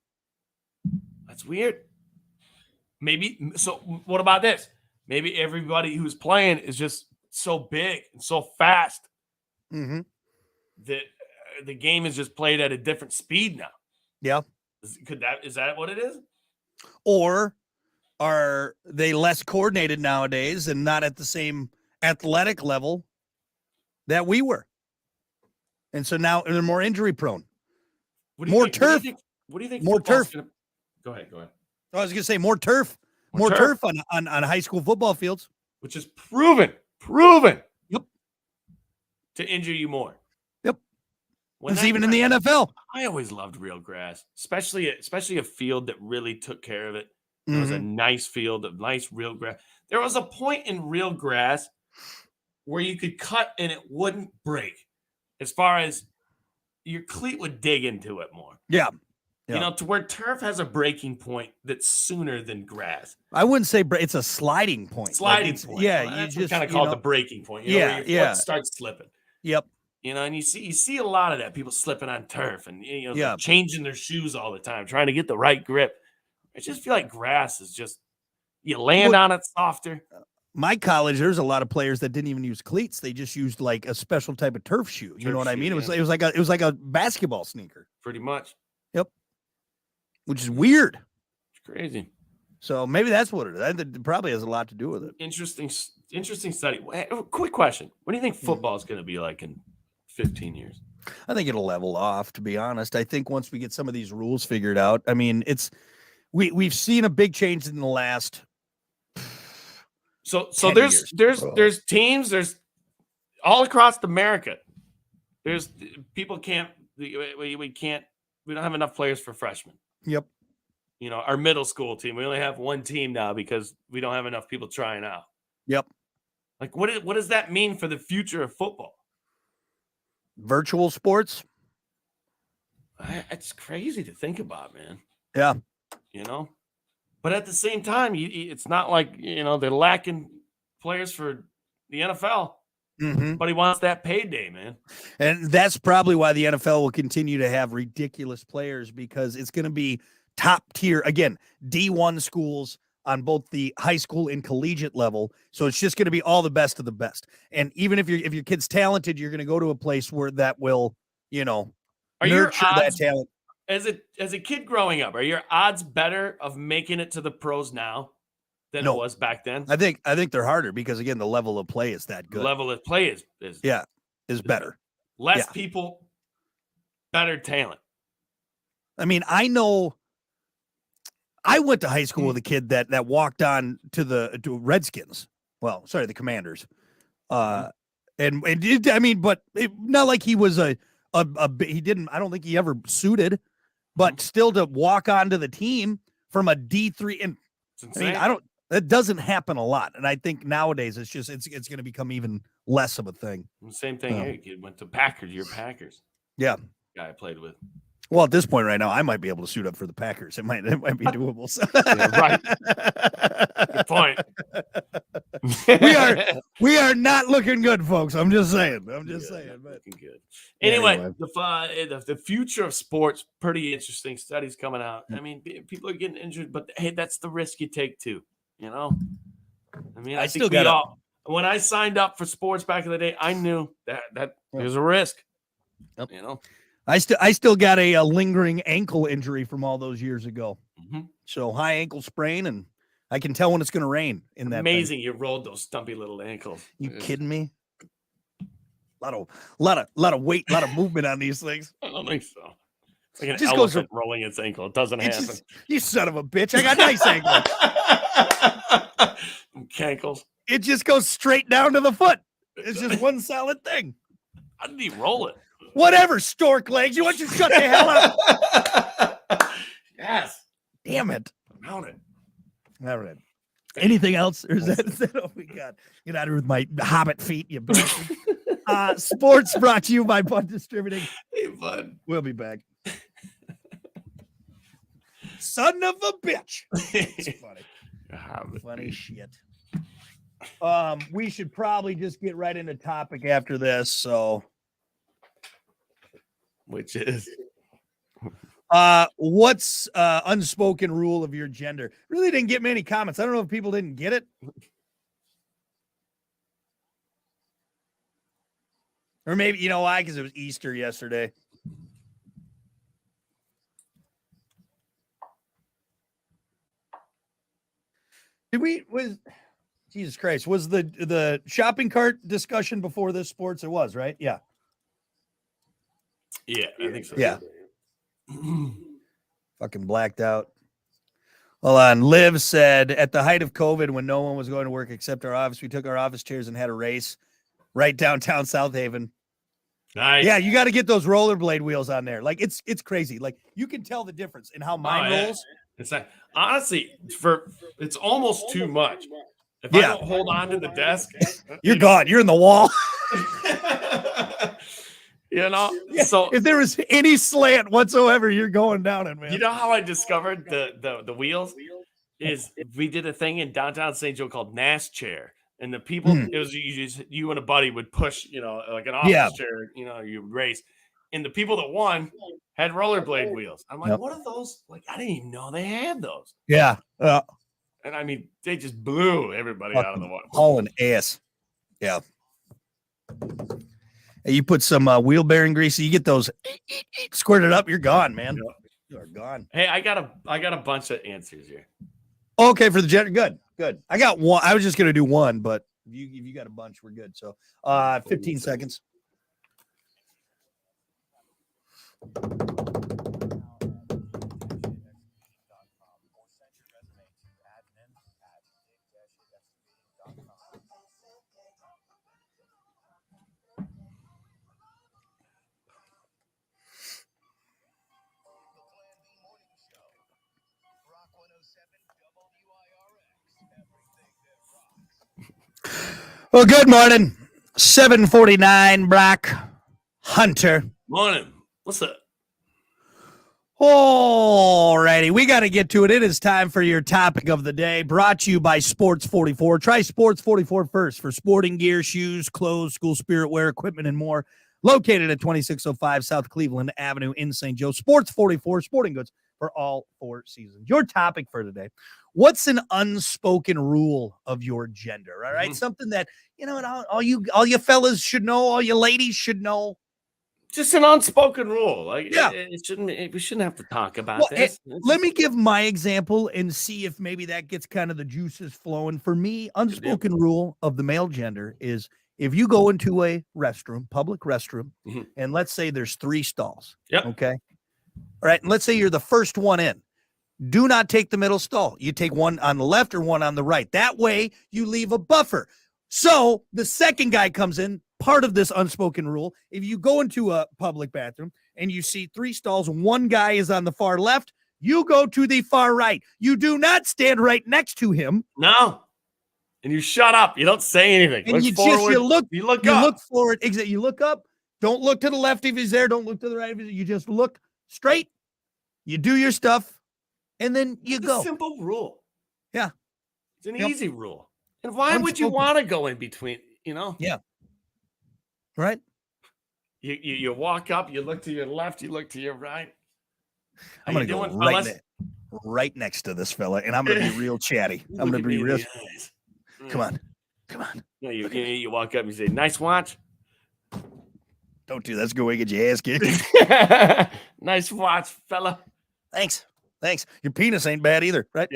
That's weird. Maybe. So what about this? Maybe everybody who's playing is just so big and so fast Mm-hmm. that the game is just played at a different speed now. Yeah. Is that what it is? Or are they less coordinated nowadays and not at the same athletic level that we were? And so now they're more injury prone. More turf. What do you think? More turf. Go ahead. I was going to say more turf. More turf on high school football fields. Which is proven. Yep. To injure you more. Yep. It's even in the NFL. I always loved real grass, especially a field that really took care of it. It was a nice field, a nice real grass. There was a point in real grass where you could cut and it wouldn't break. As far as your cleat would dig into it more. Yeah. You know, to where turf has a breaking point that's sooner than grass. I wouldn't say it's a sliding point. Sliding point. Yeah, well, you that's just kind of called the breaking point. You know, where your foot starts slipping. Yep. You know, and you see a lot of that. People slipping on turf and Yeah. changing their shoes all the time, trying to get the right grip. I just feel like grass is just you land on it softer. My college, there's a lot of players that didn't even use cleats. They just used like a special type of turf shoe. You know what I mean? It was like a basketball sneaker. Pretty much. Yep. Which is weird. It's crazy. So maybe that's what it is. It probably has a lot to do with it. Interesting study. Quick question. What do you think football is going to be like in 15 years? I think it'll level off, to be honest. I think once we get some of these rules figured out, I mean, we've seen a big change in the last. So there's teams, there's all across America. There's people we don't have enough players for freshmen. Yep. You know, our middle school team, we only have one team now because we don't have enough people trying out. Yep. Like what does that mean for the future of football? Virtual sports. It's crazy to think about, man. Yeah. You know, but at the same time, it's not like, they're lacking players for the NFL. but he wants that payday, man. And that's probably why the NFL will continue to have ridiculous players, because it's going to be top tier, again, D1 schools on both the high school and collegiate level. So it's just going to be all the best of the best. And even if your kid's talented, you're going to go to a place where that will, nurture that talent. As a kid growing up, are your odds better of making it to the pros now than it was back then? I think they're harder because, again, the level of play is that good. The level of play is better. Less people, better talent. I mean, I know I went to high school with a kid that walked on to Redskins. Well, sorry, the Commanders. But not like he was he didn't, I don't think he ever suited, but still to walk onto the team from a D3. And I mean, that doesn't happen a lot. And I think nowadays it's going to become even less of a thing. Same thing here. Kid went to Packers. You're Packers. Yeah. Guy I played with. Well, at this point right now, I might be able to suit up for the Packers. It might be doable. Right. Good point. we are not looking good, folks. I'm just saying. But looking good. Anyway, the future of sports, pretty interesting studies coming out. I mean, people are getting injured, but hey, that's the risk you take too. I mean, I think when I signed up for sports back in the day, I knew that there's a risk. Yep. I still got a lingering ankle injury from all those years ago. Mm-hmm. So high ankle sprain, and I can tell when it's going to rain in that. Amazing. You rolled those stumpy little ankles. You kidding me? A lot of weight, a lot of movement on these things. I don't think so. It's like an elephant rolling its ankle. It doesn't happen. You son of a bitch. I got nice ankles. Cankles. It just goes straight down to the foot. It's just one solid thing. How did he roll it? Whatever, stork legs. You want to shut the hell up? Yes. Damn it. Mount it. All right. Anything else? Or is that all we got? Get out of here with my hobbit feet, you bitch. Sports brought to you by Bud Distributing. Hey, Bud. We'll be back. Son of a bitch. It's funny. Funny shit. We should probably just get right into topic after this. So, which is what's unspoken rule of your gender? Really didn't get many comments. I don't know if people didn't get it. Or maybe, you know why? Because it was Easter yesterday. Jesus Christ, was the shopping cart discussion before this sports? It was, right? Yeah. Yeah, I think so. Yeah. Fucking blacked out. Hold on. Liv said, at the height of COVID, when no one was going to work except our office, we took our office chairs and had a race right downtown South Haven. Nice. Yeah, you got to get those rollerblade wheels on there. Like, it's crazy. Like, you can tell the difference in how mine rolls. It's like, honestly, it's almost too much. If I don't hold on to the desk, you're gone. You're in the wall. So if there was any slant whatsoever, you're going down it, man. You know how I discovered the wheels? Is we did a thing in downtown St. Joe called NAS chair. And the people, it was you and a buddy would push, like an office chair, you race. And the people that won had rollerblade wheels. I'm like, what are those? Like, I didn't even know they had those. Yeah. And I mean, they just blew everybody out of the water. Hauling ass. Yeah. Hey, you put some wheel bearing grease, you get those squirted up, you're gone, man. Yep. You are gone. Hey, I got a bunch of answers here. Okay, for the gender. Good. I got one. I was just gonna do one, but if you got a bunch, we're good. So 15 seconds. Well, good morning. 7:49, Brock Hunter. Morning. What's up? All righty, we got to get to it. It is time for your topic of the day, brought to you by Sports 44. Try Sports 44 first for sporting gear, shoes, clothes, school spirit wear, equipment, and more. Located at 2605 South Cleveland Avenue in St. Joe. Sports 44, sporting goods for all 4 seasons. Your topic for today: what's an unspoken rule of your gender? All right, something that all you fellas should know, all you ladies should know. Just an unspoken rule. Like, yeah, we shouldn't have to talk about this. Let me give my example and see if maybe that gets kind of the juices flowing. For me, unspoken rule of the male gender is if you go into a restroom, public restroom, and let's say there's 3 stalls. Yep. Okay. All right. And let's say you're the first one in. Do not take the middle stall. You take one on the left or one on the right. That way you leave a buffer. So the second guy comes in. Part of this unspoken rule, if you go into a public bathroom and you see 3 stalls, one guy is on the far left, you go to the far right. You do not stand right next to him. No. And you shut up. You don't say anything. And you look forward. Exactly. You look up. Don't look to the left if he's there. Don't look to the right if he's there. You just look straight. You do your stuff, and then you go. It's a simple rule. Yeah. It's an easy rule. And why would you want to go in between, Yeah. Right? You walk up, you look to your left, you look to your right. I'm going to go right next to this fella, and I'm going to be real chatty. I'm going to be real. Come on. No, you walk up and you say, "Nice watch." Don't do that. Let's go get your ass kicked. Nice watch, fella. Thanks. Your penis ain't bad either, right?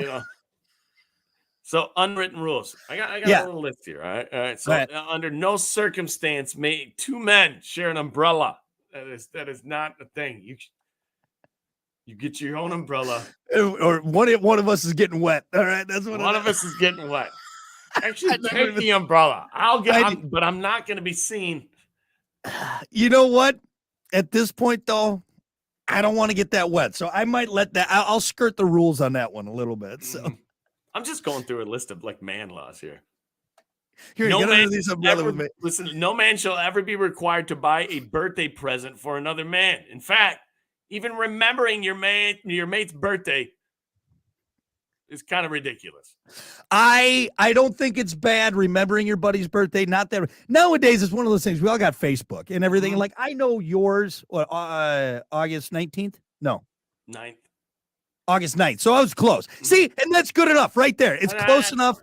So unwritten rules. I got a little list here. All right. So under no circumstance may 2 men share an umbrella. That is not a thing. You get your own umbrella, or one of us is getting wet. All right, that's what one of us is getting wet. Actually, take the umbrella. But I'm not going to be seen. You know what? At this point, though, I don't want to get that wet, so I might let that. I'll skirt the rules on that one a little bit. So. I'm just going through a list of man laws here. Listen, no man shall ever be required to buy a birthday present for another man. In fact, even remembering your mate's birthday is kind of ridiculous. I don't think it's bad remembering your buddy's birthday. Not that nowadays it's one of those things. We all got Facebook and everything. Like I know yours. August 19th? No, 9th. August 9th. So I was close. See, and that's good enough right there. It's close enough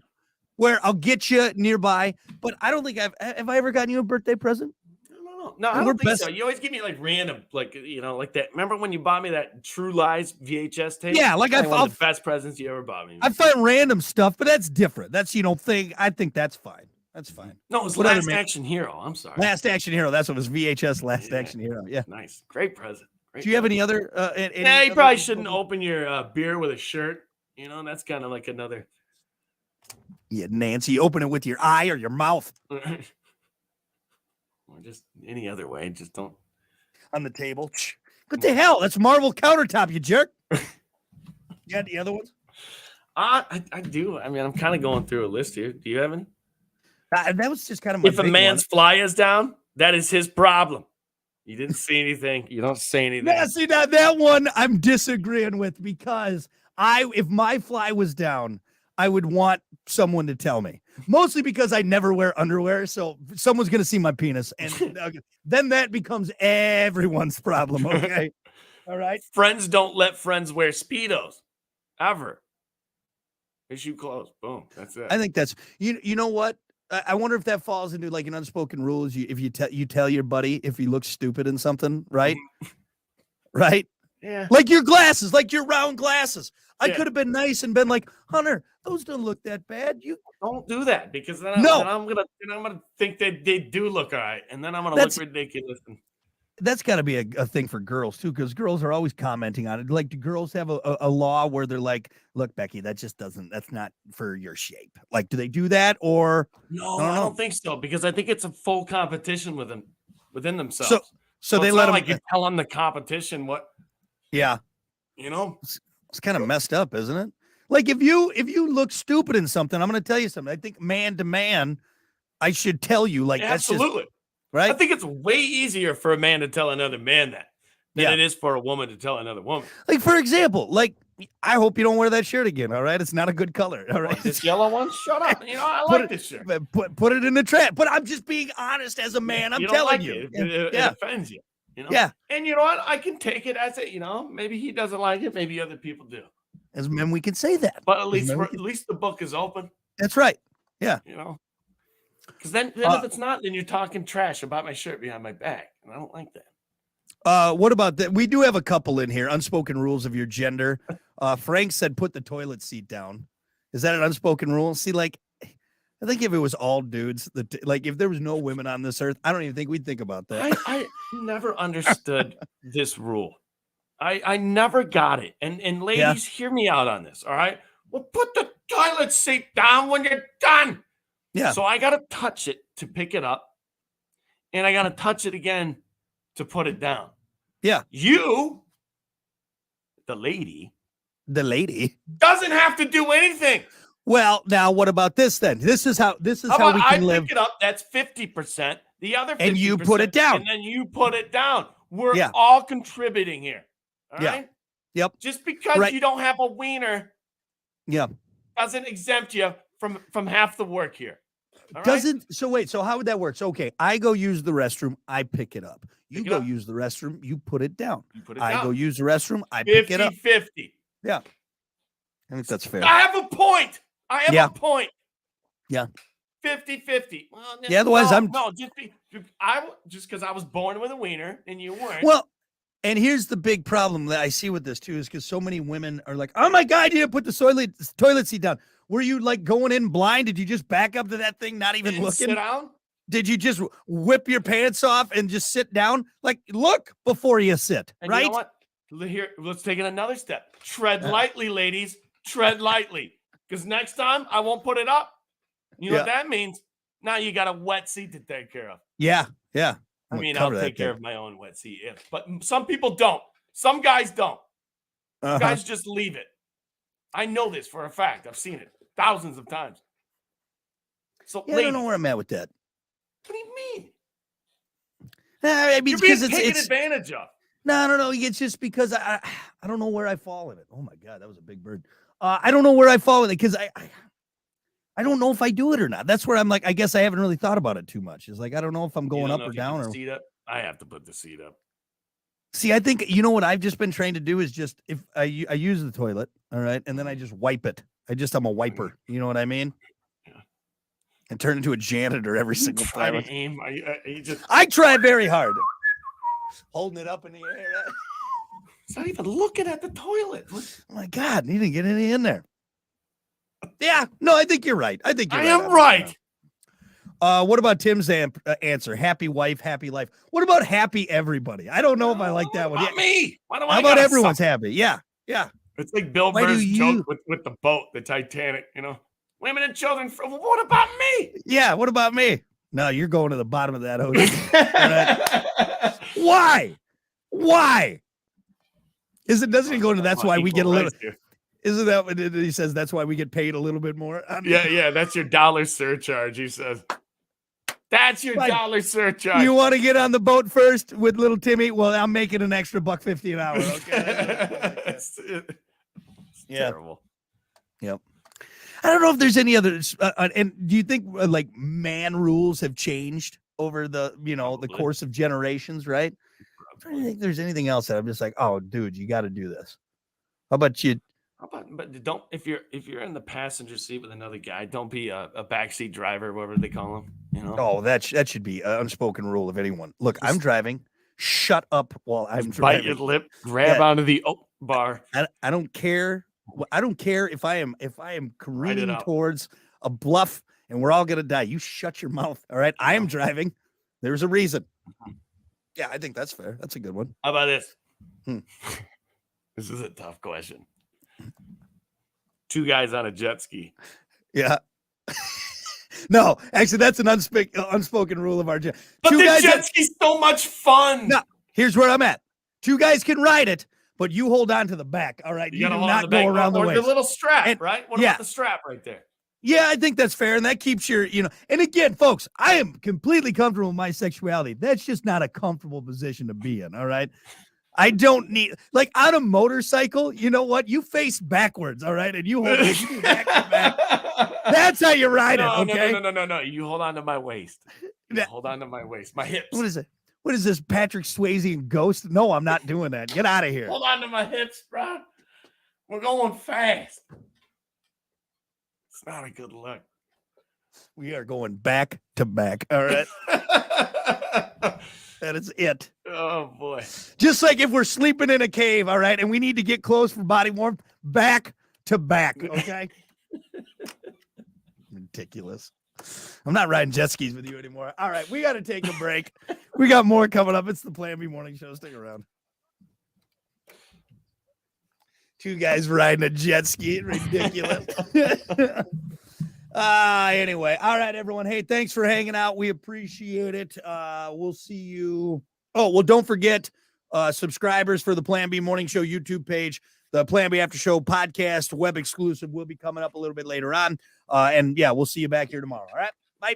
where I'll get you nearby. But I don't think have I ever gotten you a birthday present? No, I don't think so. You always give me random, like that. Remember when you bought me that True Lies VHS tape? Yeah, like one of the best presents you ever bought me. I find random stuff, but that's different. That's I think that's fine. That's fine. No, it was Last Action Hero. I'm sorry. Last Action Hero. That's what it was. VHS Last Action Hero. Yeah. Nice. Great present. Do you have any other? You probably shouldn't open your beer with a shirt. That's kind of like another. Yeah, Nancy, open it with your eye or your mouth. Or just any other way. Just don't. On the table. What the hell? That's marble countertop, you jerk. You got the other ones? I do. I mean, I'm kind of going through a list here. Do you have any? That was just kind of my If a man's fly is down, that is his problem. You didn't see anything. You don't say anything. Yeah, see that one I'm disagreeing with because if my fly was down, I would want someone to tell me. Mostly because I never wear underwear, so someone's gonna see my penis, and then that becomes everyone's problem. Okay, all right. Friends don't let friends wear Speedos ever. Issue closed. Boom. That's it. I think that's you know what. I wonder if that falls into like an unspoken rule. If you tell your buddy if he looks stupid in something, right? Right? Yeah. Like your glasses, like your round glasses. I could have been nice and been like, Hunter, those don't look that bad. You don't do that because then I'm gonna think that they do look all right, and then I'm gonna look ridiculous. That's got to be a thing for girls too, because girls are always commenting on it. Like, do girls have a law where they're like, "Look, Becky, that's not for your shape." Like, do they do that or? No, I don't think so because I think it's a full competition within themselves. So they let them. Like you tell them the competition what. Yeah. It's kind of messed up, isn't it? Like if you look stupid in something, I'm going to tell you something. I think man to man, I should tell you like absolutely. That's just, right. I think it's way easier for a man to tell another man that than it is for a woman to tell another woman. Like, for example, like, I hope you don't wear that shirt again. All right. It's not a good color. All right. This yellow one? Shut up. I like this shirt. Put it in the trash. But I'm just being honest as a man. I'm telling you. It offends you. Yeah. And you know what? I can take it as maybe he doesn't like it. Maybe other people do. As men, we can say that. But at least the book is open. That's right. Yeah. Because then if it's not, then you're talking trash about my shirt behind my back. And I don't like that. What about that? We do have a couple in here. Unspoken rules of your gender. Frank said, put the toilet seat down. Is that an unspoken rule? See, like, I think if it was all dudes, like if there was no women on this earth, I don't even think we'd think about that. I never understood this rule. I never got it. And ladies, hear me out on this. All right. Well, put the toilet seat down when you're done. Yeah. So I got to touch it to pick it up. And I got to touch it again to put it down. Yeah. You, the lady, doesn't have to do anything. Well, now what about this then? This is how we can live. Pick it up. That's 50%. The other 50%. And you put it down. And then you put it down. We're all contributing here. All right? Yep. Just because you don't have a wiener doesn't exempt you from half the work here. So wait, so how would that work? So, okay, I go use the restroom, I pick it up. You go use the restroom, you put it down. I go use the restroom, I pick it up. 50-50. Yeah. I think that's fair. I have a point. A point. Yeah. 50-50. Well, otherwise just because I was born with a wiener and you weren't. Well, and here's the big problem that I see with this too, is because so many women are like, oh my God, you didn't put the toilet seat down. Were you like going in blind? Did you just back up to that thing, not even looking? Sit down? Did you just whip your pants off and just sit down? Like, look before you sit, and right? You know what? Here, let's take it another step. Tread lightly, ladies. Tread lightly. Because next time I won't put it up. You know what that means? Now you got a wet seat to take care of. Yeah. I mean, I'll take care of my own wet seat. But some people don't. Some guys don't. Guys just leave it. I know this for a fact. I've seen it thousands of times. So I don't know where I'm at with that. What do you mean? I mean, you're being taken advantage of. No. It's just because I don't know where I fall in it. Oh my God, that was a big bird. I don't know where I fall in it because I don't know if I do it or not. That's where I'm like, I guess I haven't really thought about it too much. It's like, I don't know if I'm going up or down. Or seat up. I have to put the seat up. See, I think, what I've just been trained to do is just, if I use the toilet, all right, and then I just wipe it. I'm a wiper. You know what I mean? Yeah. And turn into a janitor every single time. To aim. I try very hard. Holding it up in the air. It's not even looking at the toilet. Oh my God, you didn't get any in there. Yeah, no, I think you're right. I am right. What about Tim's answer? Happy wife, happy life. What about happy everybody? I don't know if I like that one. How about everyone's happy? Yeah. It's like Bill Burr's joke with the boat, the Titanic, Women and children. What about me? Yeah, what about me? No, you're going to the bottom of that ocean. Why? Doesn't he go into that's why we get a little... Isn't that what he says? That's why we get paid a little bit more. Yeah. That's your dollar surcharge. He says, that's your dollar surcharge. You want to get on the boat first with little Timmy? Well, I'm making an extra $1.50 an hour. Okay. It's terrible. Yep. I don't know if there's any others. And do you think like man rules have changed over the the course of generations? Right. I don't think there's anything else that I'm just like, oh, dude, you got to do this. How about you? But don't if you're in the passenger seat with another guy, don't be a backseat driver, whatever they call them. Oh, that should be an unspoken rule of anyone. Look, I'm driving. Shut up while I'm driving. Bite your lip. Grab onto the bar. I don't care. I don't care if I am careening towards a bluff and we're all gonna die. You shut your mouth. All right. I am driving. There's a reason. Yeah, I think that's fair. That's a good one. How about this? This is a tough question. 2 guys on a jet ski. Yeah. No, actually, that's an unspoken rule of our jet. But the jet ski's so much fun. No, here's where I'm at. 2 guys can ride it, but you hold on to the back. All right. You do not go around the waist. The little strap, right? What about the strap right there? Yeah, I think that's fair. And that keeps your, and again, folks, I am completely comfortable with my sexuality. That's just not a comfortable position to be in. All right. I don't need, like, on a motorcycle, you know what? You face backwards, all right? And you hold it, you do back to back. That's how you ride it, okay? No. You hold on to my waist. Hold on to my waist. My hips. What is it? What is this, Patrick Swayze and Ghost? No, I'm not doing that. Get out of here. Hold on to my hips, bro. We're going fast. It's not a good look. We are going back to back, all right? That is it. Oh, boy. Just like if we're sleeping in a cave, all right, and we need to get close for body warmth, back to back, okay? Ridiculous. I'm not riding jet skis with you anymore. All right, we got to take a break. We got more coming up. It's the Plan B Morning Show. Stick around. Two guys riding a jet ski. Ridiculous. Anyway, all right, everyone. Hey, thanks for hanging out. We appreciate it. We'll see you. Oh, well, don't forget subscribers for the Plan B Morning Show YouTube page. The Plan B After Show podcast, web exclusive, will be coming up a little bit later on. And yeah, we'll see you back here tomorrow. All right. Bye.